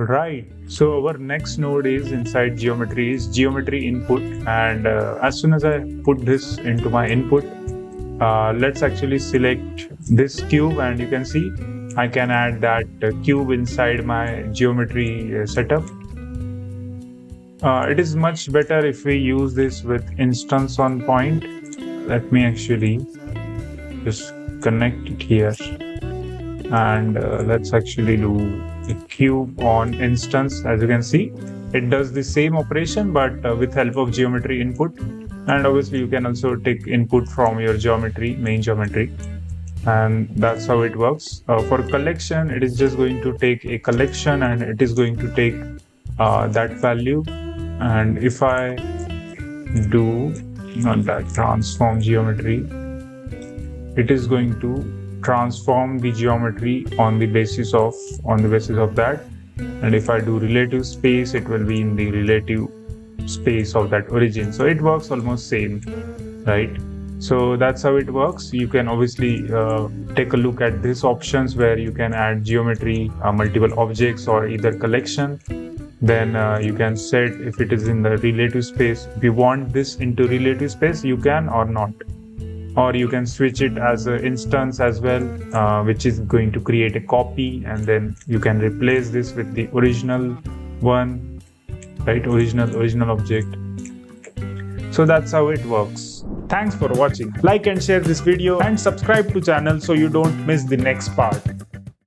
Right. So our next node is inside geometry is geometry input, and as soon as I put this into my input, let's actually select this cube, and you can see I can add that cube inside my geometry setup. It is much better if we use this with instance on point. Let me actually just connect it here, and let's actually do a cube on instance. As you can see, it does the same operation but with help of geometry input, and obviously you can also take input from your geometry, main geometry, and that's how it works. For collection, it is just going to take a collection and it is going to take that value. And if I do not that transform geometry, it is going to transform the geometry on the basis of that. And if I do relative space, it will be in the relative space of that origin. So it works almost same, right? So that's how it works. You can obviously take a look at these options where you can add geometry, multiple objects, or either collection. Then you can set if it is in the relative space. If you want this into relative space, you can or not. Or you can switch it as an instance as well, which is going to create a copy, and then you can replace this with the original one, right? Original object. So that's how it works. Thanks for watching. Like and share this video and subscribe to channel so you don't miss the next part.